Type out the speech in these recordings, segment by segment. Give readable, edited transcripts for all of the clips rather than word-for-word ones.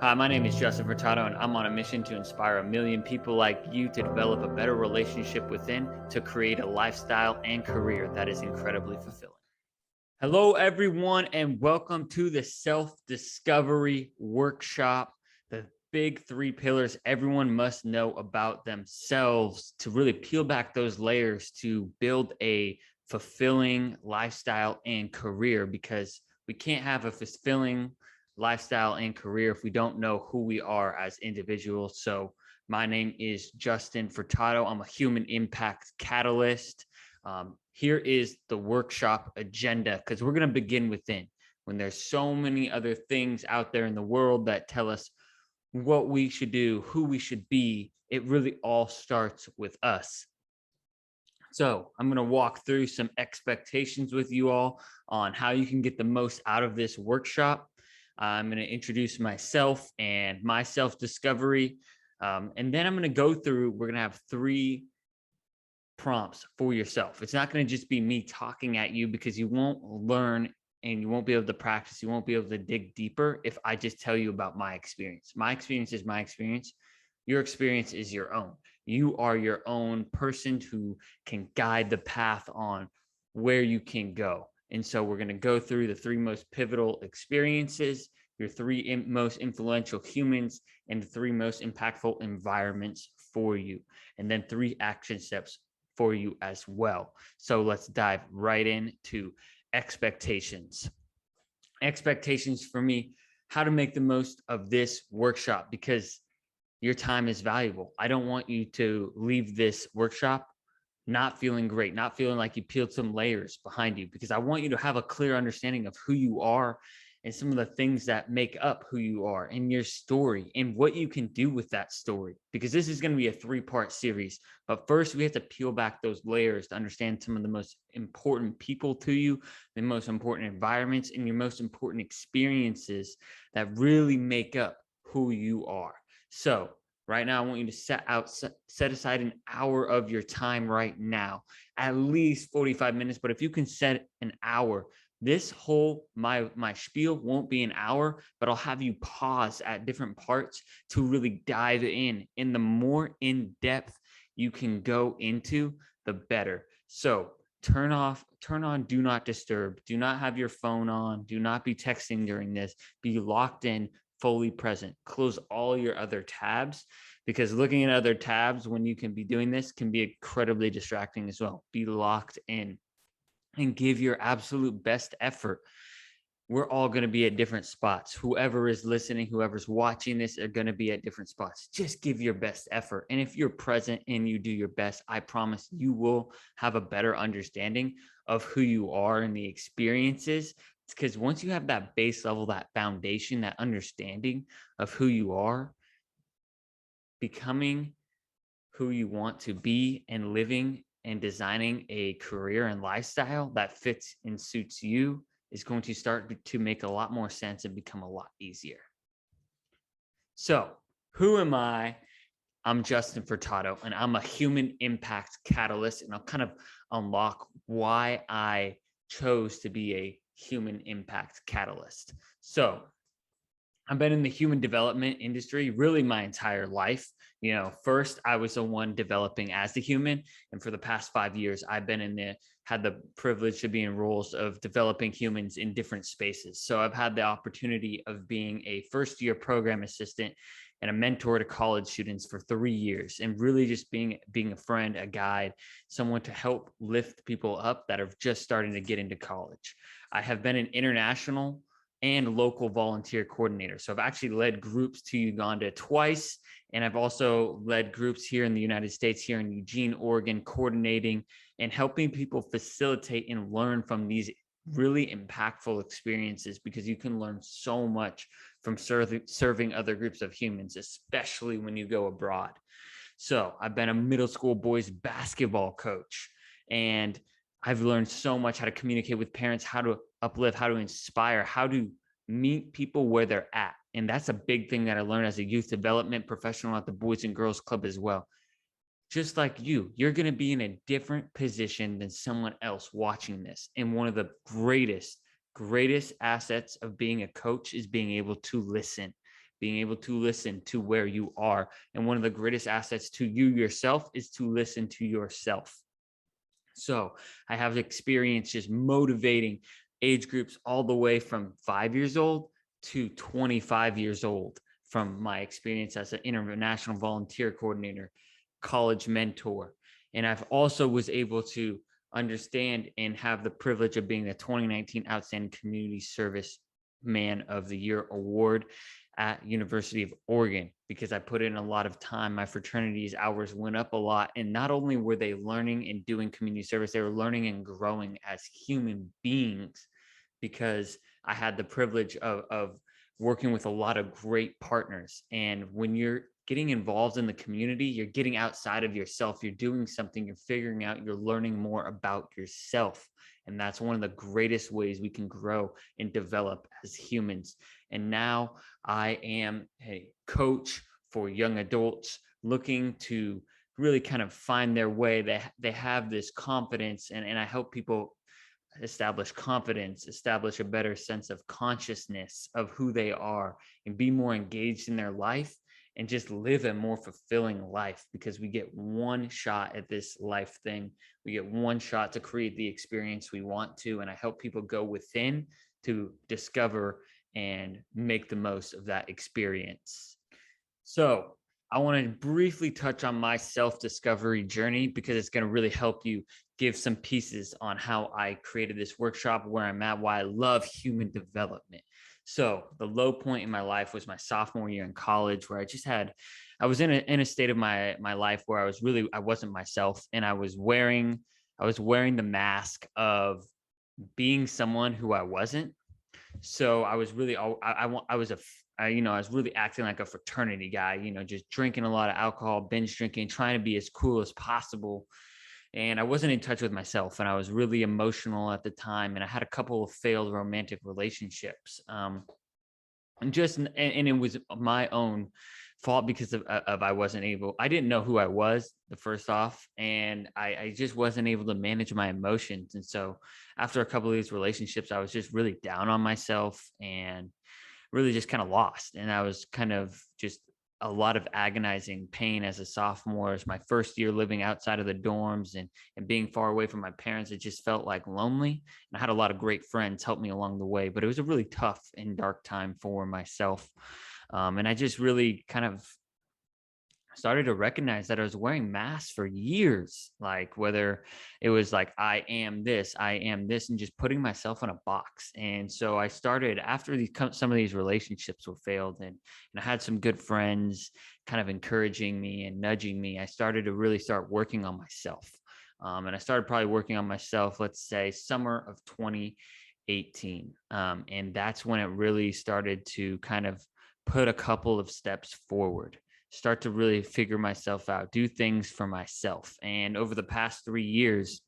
Hi, my name is Justin Furtado, and I'm on a mission to inspire a million people like you to develop a better relationship within to create a lifestyle and career that is incredibly fulfilling. Hello, everyone, and welcome to the Self Discovery Workshop. The big three pillars everyone must know about themselves to really peel back those layers to build a fulfilling lifestyle and career, because we can't have a fulfilling lifestyle and career if we don't know who we are as individuals. So, my name is Justin Furtado. I'm a human impact catalyst. Here is the workshop agenda, because we're going to begin within. When there's so many other things out there in the world that tell us what we should do, who we should be, it really all starts with us. So I'm going to walk through some expectations with you all on how you can get the most out of this workshop. I'm going to introduce myself and my self-discovery. And then I'm going to go through, we're going to have 3 prompts for yourself. It's not going to just be me talking at you, because you won't learn and you won't be able to practice. You won't be able to dig deeper if I just tell you about my experience. My experience is my experience. Your experience is your own. You are your own person who can guide the path on where you can go. And so we're going to go through the 3 most pivotal experiences, your 3 most influential humans, and the 3 most impactful environments for you, and then 3 action steps for you as well. So let's dive right into expectations. Expectations for me, how to make the most of this workshop, because your time is valuable. I don't want you to leave this workshop not feeling great, not feeling like you peeled some layers behind you, because I want you to have a clear understanding of who you are and some of the things that make up who you are and your story and what you can do with that story, because this is going to be a 3-part series. But first, we have to peel back those layers to understand some of the most important people to you, the most important environments, and your most important experiences that really make up who you are. So right now, I want you to set aside an hour of your time right now, at least 45 minutes. But if you can set an hour, this whole my spiel won't be an hour, but I'll have you pause at different parts to really dive in. And the more in depth you can go into, the better. So turn on do not disturb. Do not have your phone on. Do not be texting during this. Be locked in, fully present. Close all your other tabs, because looking at other tabs when you can be doing this can be incredibly distracting as well. Be locked in and give your absolute best effort. We're all going to be at different spots. Whoever is listening, whoever's watching this, are going to be at different spots. Just give your best effort. And if you're present and you do your best, I promise you will have a better understanding of who you are and the experiences. Because once you have that base level, that foundation, that understanding of who you are, becoming who you want to be and living and designing a career and lifestyle that fits and suits you is going to start to make a lot more sense and become a lot easier. So, who am I? I'm Justin Furtado, and I'm a human impact catalyst, and I'll kind of unlock why I chose to be a human impact catalyst. So, I've been in the human development industry really my entire life. First I was the one developing as the human, and for the past 5 years, I've been had the privilege to be in roles of developing humans in different spaces. So I've had the opportunity of being a first-year program assistant and a mentor to college students for 3 years, and really just being a friend, a guide, someone to help lift people up that are just starting to get into college. I have been an international and local volunteer coordinator. So I've actually led groups to Uganda twice, and I've also led groups here in the United States, here in Eugene, Oregon, coordinating and helping people facilitate and learn from these really impactful experiences, because you can learn so much from serving other groups of humans, especially when you go abroad. So I've been a middle school boys basketball coach, and I've learned so much: how to communicate with parents, how to uplift, how to inspire, how to meet people where they're at. And that's a big thing that I learned as a youth development professional at the Boys and Girls Club as well. Just like you're going to be in a different position than someone else watching this. And one of the greatest assets of being a coach is being able to listen, being able to listen to where you are. And one of the greatest assets to you yourself is to listen to yourself. So I have experience just motivating age groups all the way from 5 years old to 25 years old, from my experience as an international volunteer coordinator, college mentor. And I've also was able to understand and have the privilege of being the 2019 Outstanding Community Service Man of the Year award at University of Oregon, because I put in a lot of time. My fraternity's hours went up a lot. And not only were they learning and doing community service, they were learning and growing as human beings, because I had the privilege of working with a lot of great partners. And when you're getting involved in the community, you're getting outside of yourself. You're doing something, you're figuring out, you're learning more about yourself. And that's one of the greatest ways we can grow and develop as humans. And now I am a coach for young adults looking to really kind of find their way. They have this confidence, and I help people establish confidence, establish a better sense of consciousness of who they are, and be more engaged in their life, and just live a more fulfilling life, because we get one shot at this life thing. We get one shot to create the experience we want to. And I help people go within to discover and make the most of that experience. So I want to briefly touch on my self-discovery journey, because it's going to really help you give some pieces on how I created this workshop, where I'm at, why I love human development. So the low point in my life was my sophomore year in college, where I was in a state of my life where I wasn't myself, and I was wearing the mask of being someone who I wasn't. So I was really, I was I was really acting like a fraternity guy, just drinking a lot of alcohol, binge drinking, trying to be as cool as possible. And I wasn't in touch with myself, and I was really emotional at the time. And I had a couple of failed romantic relationships. And it was my own fault, because of I didn't know who I was, the first off, and I just wasn't able to manage my emotions. And so after a couple of these relationships, I was just really down on myself and really just kind of lost. And I was kind of just a lot of agonizing pain as a sophomore. As my first year living outside of the dorms and being far away from my parents, it just felt like lonely. And I had a lot of great friends help me along the way, but it was a really tough and dark time for myself. And I just really kind of started to recognize that I was wearing masks for years, like whether it was like, I am this, and just putting myself in a box. And so I started, after some of these relationships were failed, and I had some good friends kind of encouraging me and nudging me, I started to really start working on myself. And I started probably working on myself, let's say summer of 2018. And that's when it really started to kind of put a couple of steps forward, start to really figure myself out, do things for myself. And over the past 3 years,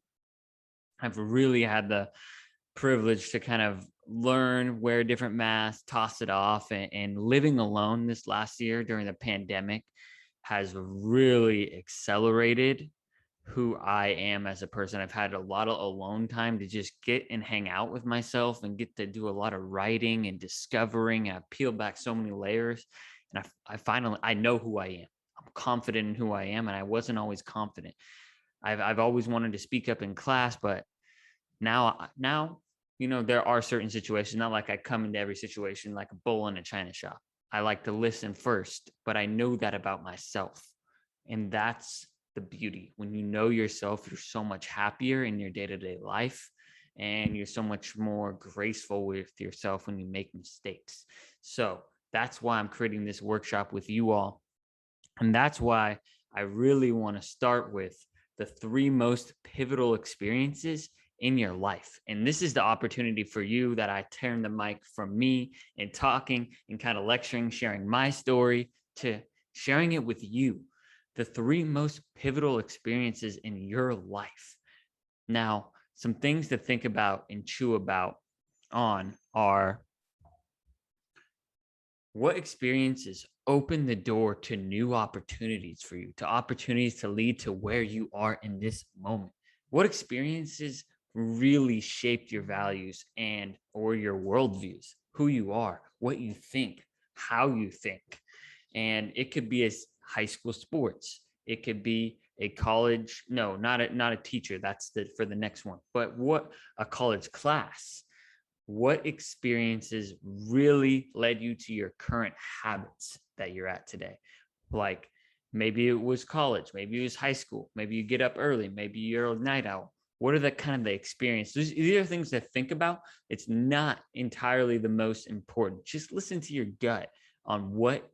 I've really had the privilege to kind of learn, wear different masks, toss it off, and living alone this last year during the pandemic has really accelerated who I am as a person. I've had a lot of alone time to just get and hang out with myself and get to do a lot of writing and discovering. I peel back so many layers, and I know who I am. I'm confident in who I am, and I wasn't always confident. I've always wanted to speak up in class, but now, there are certain situations, not like I come into every situation like a bull in a china shop. I like to listen first, but I know that about myself. And that's the beauty. When you know yourself, you're so much happier in your day-to-day life, and you're so much more graceful with yourself when you make mistakes. So that's why I'm creating this workshop with you all. And that's why I really want to start with the 3 most pivotal experiences in your life. And this is the opportunity for you, that I turn the mic from me and talking and kind of lecturing, sharing my story, to sharing it with you. The 3 most pivotal experiences in your life. Now, some things to think about and chew about on are: what experiences open the door to new opportunities for you, to opportunities to lead to where you are in this moment? What experiences really shaped your values and or your worldviews, who you are, what you think, how you think. And it could be as high school sports. It could be a college, no, not a teacher. That's for the next one. But what a college class. What experiences really led you to your current habits that you're at today? Like maybe it was college, maybe it was high school, maybe you get up early, maybe you're a night owl. What are the kind of the experiences? These are things to think about. It's not entirely the most important. Just listen to your gut on what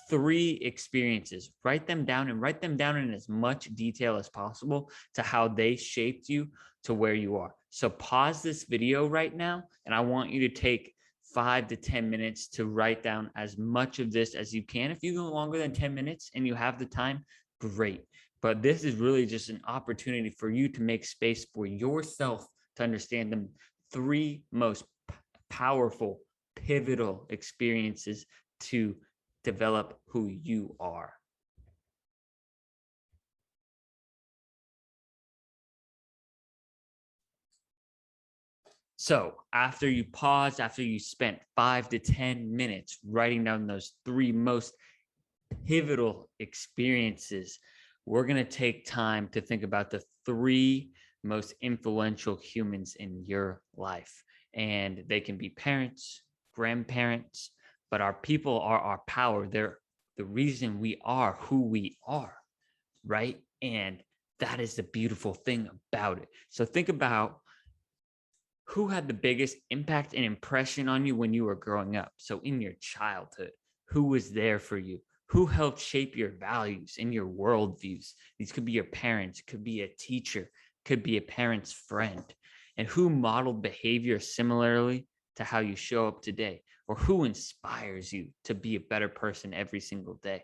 3 experiences, write them down and write them down in as much detail as possible to how they shaped you to where you are. So pause this video right now, and I want you to take 5 to 10 minutes to write down as much of this as you can. If you go longer than 10 minutes and you have the time, great. But this is really just an opportunity for you to make space for yourself to understand the 3 most powerful, pivotal experiences to develop who you are. So after you pause, after you spent 5 to 10 minutes writing down those 3 most pivotal experiences, we're going to take time to think about the 3 most influential humans in your life. And they can be parents, grandparents, but our people are our power. They're the reason we are who we are, right? And that is the beautiful thing about it. So think about who had the biggest impact and impression on you when you were growing up. So in your childhood, who was there for you? Who helped shape your values and your worldviews? These could be your parents, could be a teacher, could be a parent's friend. And who modeled behavior similarly to how you show up today? Or who inspires you to be a better person every single day?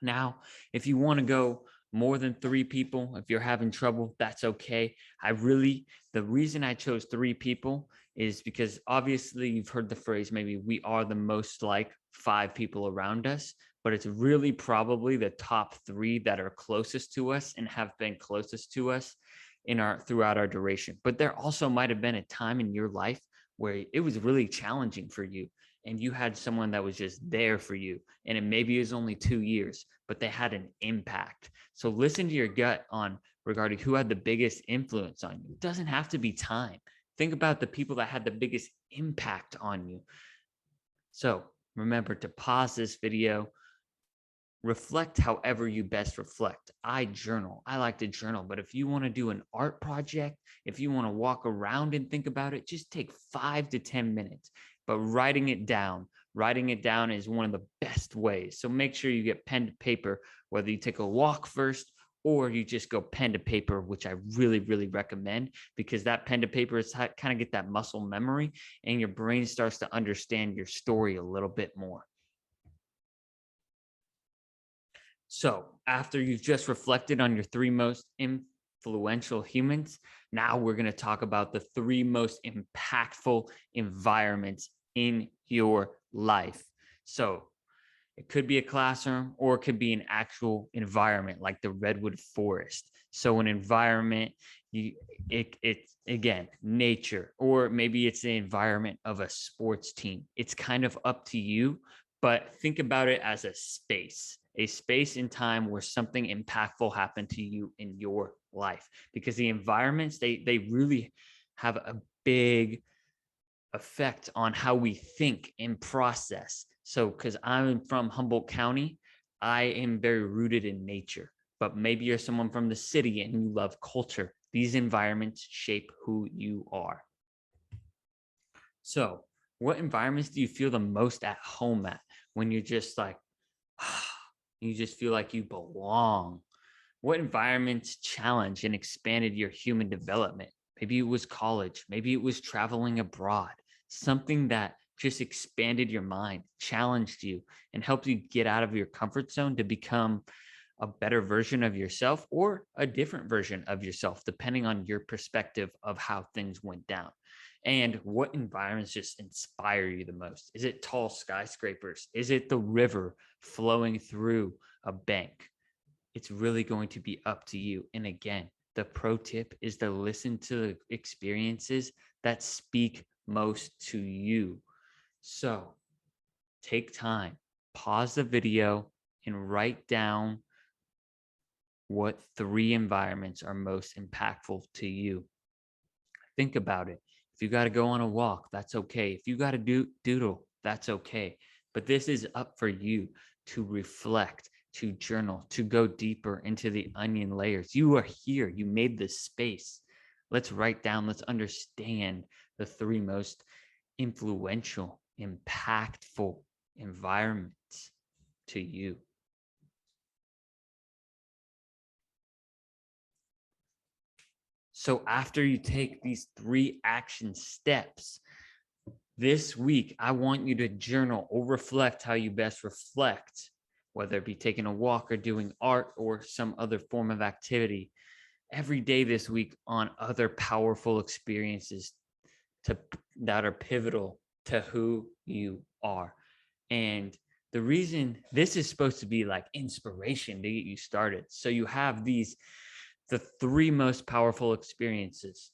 Now, if you want to go more than 3 people, if you're having trouble, that's okay. The reason I chose 3 people is because obviously you've heard the phrase, maybe we are the most like 5 people around us, but it's really probably the top 3 that are closest to us and have been closest to us throughout our duration. But there also might have been a time in your life where it was really challenging for you and you had someone that was just there for you, and it maybe is only 2 years, but they had an impact. So listen to your gut on regarding who had the biggest influence on you. It doesn't have to be time. Think about the people that had the biggest impact on you. So remember to pause this video, reflect however you best reflect. I journal. I like to journal, but if you want to do an art project, if you want to walk around and think about it, just take 5 to 10 minutes. But writing it down is one of the best ways. So make sure you get pen to paper, whether you take a walk first or you just go pen to paper, which I really, really recommend, because that pen to paper is kind of get that muscle memory and your brain starts to understand your story a little bit more. So after you've just reflected on your 3 most influential humans, now we're going to talk about the 3 most impactful environments in your life. So it could be a classroom or it could be an actual environment like the redwood forest. So an environment, it's again, nature, or maybe it's the environment of a sports team. It's kind of up to you, but think about it as a space in time where something impactful happened to you in your life, because the environments, they really have a big effect on how we think and process. So because I'm from Humboldt County, I am very rooted in nature, but maybe you're someone from the city and you love culture. These environments shape who you are. So what environments do you feel the most at home at when you're just like, you just feel like you belong? What environments challenged and expanded your human development? Maybe it was college, maybe it was traveling abroad, something that just expanded your mind, challenged you, and helped you get out of your comfort zone to become a better version of yourself or a different version of yourself, depending on your perspective of how things went down. And what environments just inspire you the most? Is it tall skyscrapers? Is it the river flowing through a bank? It's really going to be up to you. And again, the pro tip is to listen to the experiences that speak most to you. So take time, pause the video, and write down what 3 environments are most impactful to you. Think about it. If you got to go on a walk, that's okay. If you got to doodle, that's okay. But this is up for you to reflect, to journal, to go deeper into the onion layers. You are here. You made this space. Let's write down, let's understand the 3 most influential, impactful environments to you. So after you take these 3 action steps, this week, I want you to journal or reflect how you best reflect, whether it be taking a walk or doing art or some other form of activity every day this week on other powerful experiences that are pivotal to who you are. And the reason this is supposed to be like inspiration to get you started. So you have the 3 most powerful experiences,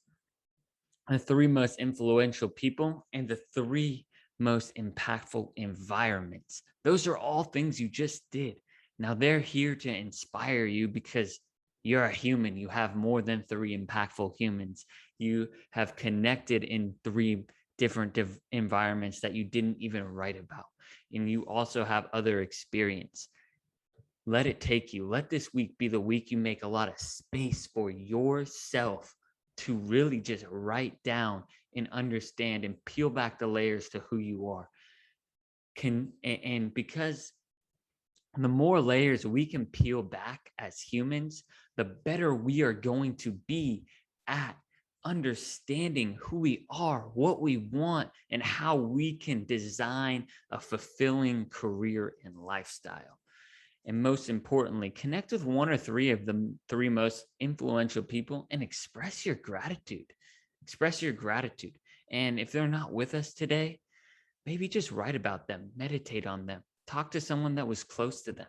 the 3 most influential people, and the 3 most impactful environments. Those are all things you just did. Now they're here to inspire you because you're a human. You have more than 3 impactful humans. You have connected in 3 different environments that you didn't even write about. And you also have other experience. Let it take you. Let this week be the week you make a lot of space for yourself to really just write down and understand and peel back the layers to who you are. And because the more layers we can peel back as humans, the better we are going to be at understanding who we are, what we want, and how we can design a fulfilling career and lifestyle. And most importantly, connect with 1 or 3 of the 3 most influential people and express your gratitude. Express your gratitude. And if they're not with us today, maybe just write about them, meditate on them, talk to someone that was close to them.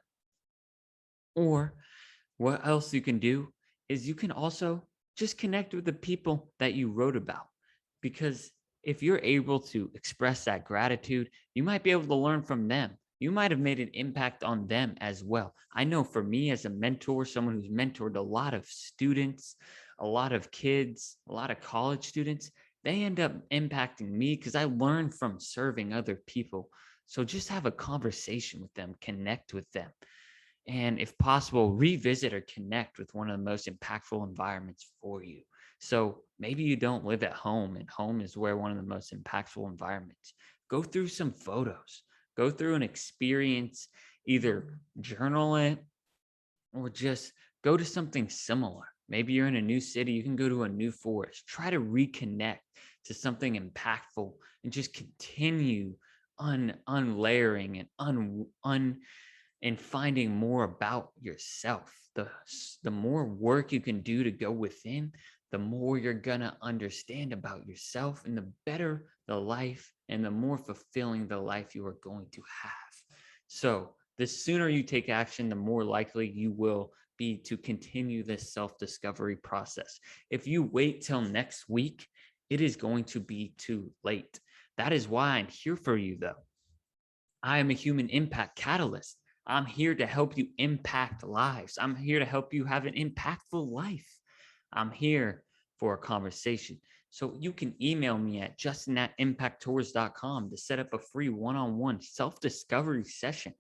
Or what else you can do is you can also just connect with the people that you wrote about. Because if you're able to express that gratitude, you might be able to learn from them. You might have made an impact on them as well. I know for me as a mentor, someone who's mentored a lot of students, a lot of kids, a lot of college students, they end up impacting me because I learned from serving other people. So just have a conversation with them, connect with them, and if possible, revisit or connect with one of the most impactful environments for you. So maybe you don't live at home, and home is where one of the most impactful environments. Go through some photos, go through an experience, either journal it or just go to something similar. Maybe you're in a new city, you can go to a new forest. Try to reconnect to something impactful and just continue unlayering and and finding more about yourself. The more work you can do to go within, the more you're gonna understand about yourself, and the better the life and the more fulfilling the life you are going to have. So the sooner you take action, the more likely you will be to continue this self-discovery process. If you wait till next week, it is going to be too late. That is why I'm here for you, though. I am a human impact catalyst. I'm here to help you impact lives. I'm here to help you have an impactful life. I'm here for a conversation. So you can email me at justin@impacttours.com to set up a free one-on-one self-discovery session,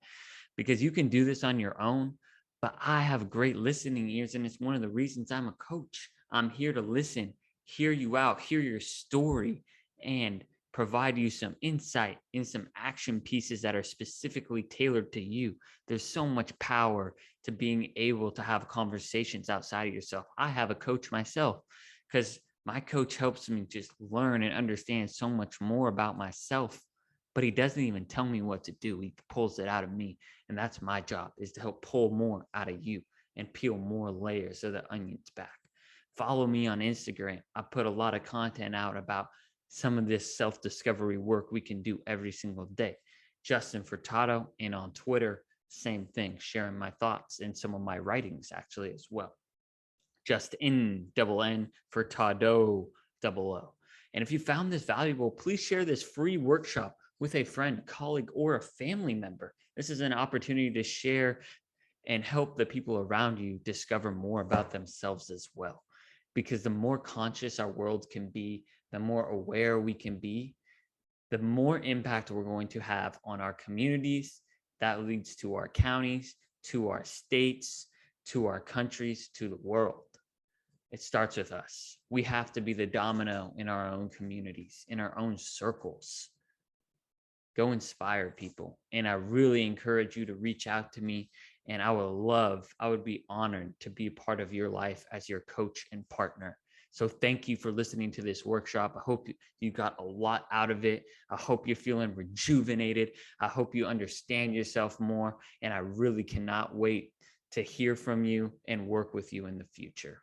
because you can do this on your own, but I have great listening ears, and it's one of the reasons I'm a coach. I'm here to listen, hear you out, hear your story, and provide you some insight in some action pieces that are specifically tailored to you. There's so much power to being able to have conversations outside of yourself. I have a coach myself because my coach helps me just learn and understand so much more about myself, but he doesn't even tell me what to do. He pulls it out of me. And that's my job, is to help pull more out of you and peel more layers of the onions back. Follow me on Instagram. I put a lot of content out about some of this self-discovery work we can do every single day. Justin Furtado, and on Twitter, same thing, sharing my thoughts and some of my writings actually as well. Justin N Furtado O. And if you found this valuable, please share this free workshop with a friend, colleague, or a family member. This is an opportunity to share and help the people around you discover more about themselves as well. Because the more conscious our world can be, the more aware we can be, the more impact we're going to have on our communities. That leads to our counties, to our states, to our countries, to the world. It starts with us. We have to be the domino in our own communities, in our own circles. Go inspire people. And I really encourage you to reach out to me. And I would be honored to be a part of your life as your coach and partner. So thank you for listening to this workshop. I hope you got a lot out of it. I hope you're feeling rejuvenated. I hope you understand yourself more. And I really cannot wait to hear from you and work with you in the future.